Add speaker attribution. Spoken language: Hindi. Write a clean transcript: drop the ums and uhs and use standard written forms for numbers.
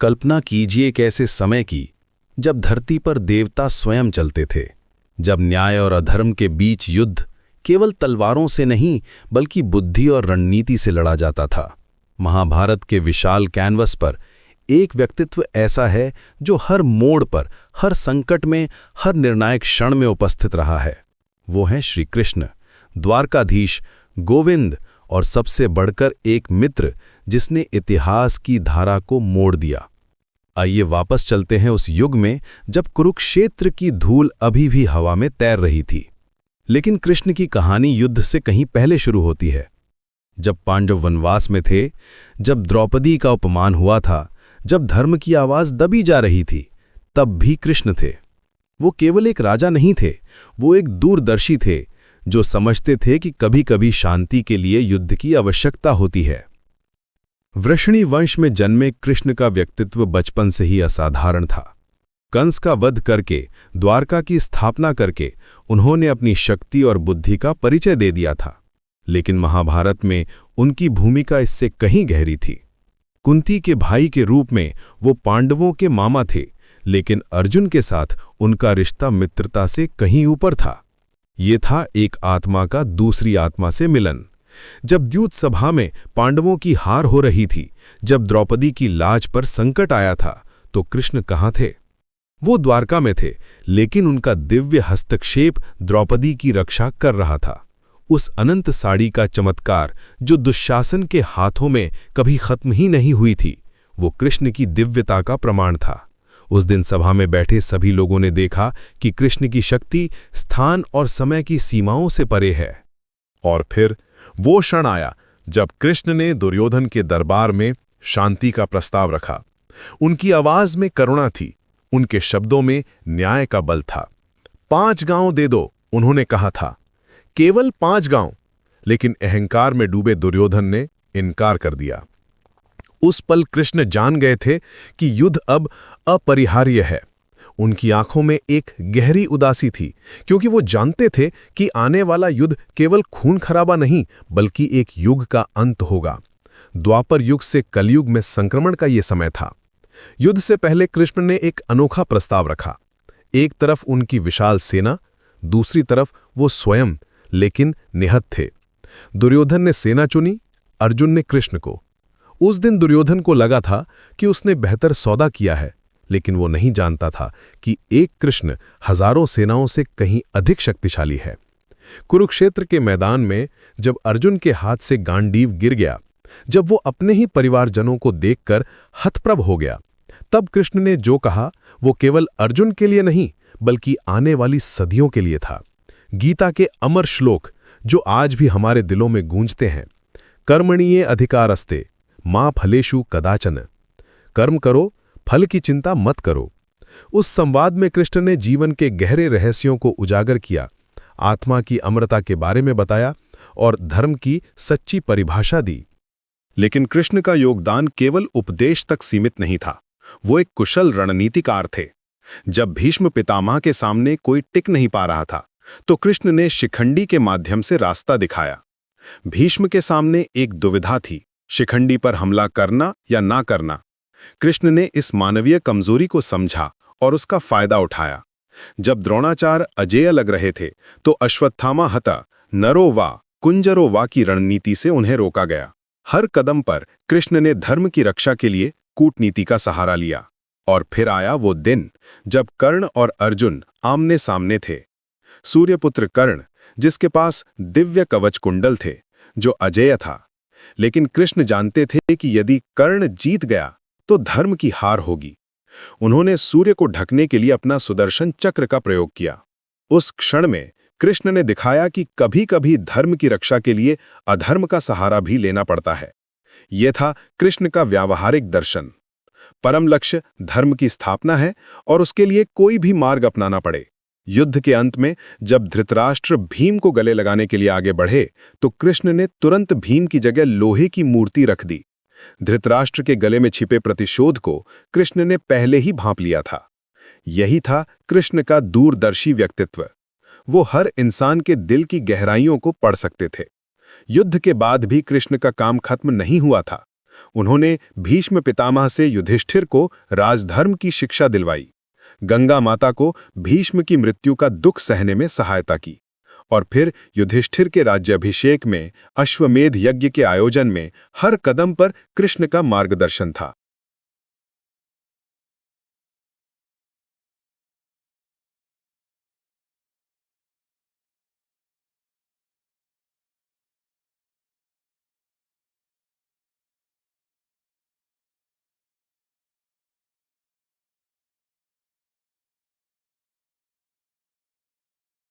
Speaker 1: कल्पना कीजिए एक ऐसे समय की जब धरती पर देवता स्वयं चलते थे, जब न्याय और अधर्म के बीच युद्ध केवल तलवारों से नहीं बल्कि बुद्धि और रणनीति से लड़ा जाता था। महाभारत के विशाल कैनवस पर एक व्यक्तित्व ऐसा है जो हर मोड़ पर, हर संकट में, हर निर्णायक क्षण में उपस्थित रहा है। वो है श्री कृष्ण, द्वारकाधीश, गोविंद और सबसे बढ़कर एक मित्र जिसने इतिहास की धारा को मोड़ दिया। आइए वापस चलते हैं उस युग में जब कुरुक्षेत्र की धूल अभी भी हवा में तैर रही थी। लेकिन कृष्ण की कहानी युद्ध से कहीं पहले शुरू होती है। जब पांडव वनवास में थे, जब द्रौपदी का अपमान हुआ था, जब धर्म की आवाज दबी जा रही थी, तब भी कृष्ण थे। वो केवल एक राजा नहीं थे, वो एक दूरदर्शी थे जो समझते थे कि कभी-कभी शांति के लिए युद्ध की आवश्यकता होती है। वृषणी वंश में जन्मे कृष्ण का व्यक्तित्व बचपन से ही असाधारण था। कंस का वध करके, द्वारका की स्थापना करके उन्होंने अपनी शक्ति और बुद्धि का परिचय दे दिया था। लेकिन महाभारत में उनकी भूमिका इससे कहीं गहरी थी। कुंती के भाई के रूप में वो पांडवों के मामा थे, लेकिन अर्जुन के साथ उनका रिश्ता मित्रता से कहीं ऊपर था। ये था एक आत्मा का दूसरी आत्मा से मिलन। जब द्यूत सभा में पांडवों की हार हो रही थी, जब द्रौपदी की लाज पर संकट आया था, तो कृष्ण कहाँ थे? वो द्वारका में थे, लेकिन उनका दिव्य हस्तक्षेप द्रौपदी की रक्षा कर रहा था। उस अनंत साड़ी का चमत्कार जो दुशासन के हाथों में कभी खत्म ही नहीं हुई थी, वो कृष्ण की दिव्यता का प्रमाण था। उस दिन सभा में बैठे सभी लोगों ने देखा कि कृष्ण की शक्ति स्थान और समय की सीमाओं से परे है।
Speaker 2: और फिर वो क्षण आया जब कृष्ण ने दुर्योधन के दरबार में शांति का प्रस्ताव रखा। उनकी आवाज में करुणा थी, उनके शब्दों में न्याय का बल था। 5 गांव दे दो, उन्होंने कहा था, केवल 5 गांव। लेकिन अहंकार में डूबे दुर्योधन ने इनकार कर दिया। उस पल कृष्ण जान गए थे कि युद्ध अब अपरिहार्य है। उनकी आंखों में एक गहरी उदासी थी, क्योंकि वो जानते थे कि आने वाला युद्ध केवल खून खराबा नहीं बल्कि एक युग का अंत होगा। द्वापर युग से कलयुग में संक्रमण का ये समय था। युद्ध से पहले कृष्ण ने एक अनोखा प्रस्ताव रखा। एक तरफ उनकी विशाल सेना, दूसरी तरफ वो स्वयं, लेकिन निहत थे। दुर्योधन ने सेना चुनी, अर्जुन ने कृष्ण को। उस दिन दुर्योधन को लगा था कि उसने बेहतर सौदा किया है, लेकिन वो नहीं जानता था कि एक कृष्ण हजारों सेनाओं से कहीं अधिक शक्तिशाली है। कुरुक्षेत्र के मैदान में जब अर्जुन के हाथ से गांडीव गिर गया, जब वो अपने ही परिवारजनों को देखकर हतप्रभ हो गया, तब कृष्ण ने जो कहा वो केवल अर्जुन के लिए नहीं बल्कि आने वाली सदियों के लिए था। गीता के अमर श्लोक जो आज भी हमारे दिलों में गूंजते हैं, कर्मणीय अधिकारस्ते मां फलेषु कदाचन, कर्म करो, फल की चिंता मत करो। उस संवाद में कृष्ण ने जीवन के गहरे रहस्यों को उजागर किया, आत्मा की अमरता के बारे में बताया और धर्म की सच्ची परिभाषा दी।
Speaker 1: लेकिन कृष्ण का योगदान केवल उपदेश तक सीमित नहीं था, वो एक कुशल रणनीतिकार थे। जब भीष्म पितामह के सामने कोई टिक नहीं पा रहा था, तो कृष्ण ने शिखंडी के माध्यम से रास्ता दिखाया। भीष्म के सामने एक दुविधा थी, शिखंडी पर हमला करना या ना करना। कृष्ण ने इस मानवीय कमजोरी को समझा और उसका फायदा उठाया। जब द्रोणाचार्य अजेय लग रहे थे, तो अश्वत्थामा हता नरो वा कुंजरो वा की रणनीति से उन्हें रोका गया। हर कदम पर कृष्ण ने धर्म की रक्षा के लिए कूटनीति का सहारा लिया। और फिर आया वो दिन जब कर्ण और अर्जुन आमने सामने थे। सूर्यपुत्र कर्ण, जिसके पास दिव्य कवच कुंडल थे, जो अजेय था। लेकिन कृष्ण जानते थे कि यदि कर्ण जीत गया तो धर्म की हार होगी। उन्होंने सूर्य को ढकने के लिए अपना सुदर्शन चक्र का प्रयोग किया। उस क्षण में कृष्ण ने दिखाया कि कभी-कभी धर्म की रक्षा के लिए अधर्म का सहारा भी लेना पड़ता है। यह था कृष्ण का व्यावहारिक दर्शन। परम लक्ष्य धर्म की स्थापना है और उसके लिए कोई भी मार्ग अपनाना पड़े। युद्ध के अंत में जब धृतराष्ट्र भीम को गले लगाने के लिए आगे बढ़े, तो कृष्ण ने तुरंत भीम की जगह लोहे की मूर्ति रख दी। धृतराष्ट्र के गले में छिपे प्रतिशोध को कृष्ण ने पहले ही भांप लिया था। यही था कृष्ण का दूरदर्शी व्यक्तित्व। वो हर इंसान के दिल की गहराइयों को पढ़ सकते थे। युद्ध के बाद भी कृष्ण का काम खत्म नहीं हुआ था।
Speaker 3: उन्होंने भीष्म पितामह से युधिष्ठिर को राजधर्म की शिक्षा दिलवाई, गंगा माता को भीष्म की मृत्यु का दुख सहने में सहायता की, और फिर युधिष्ठिर के राज्याभिषेक में अश्वमेध यज्ञ के आयोजन में हर कदम पर कृष्ण का मार्गदर्शन था।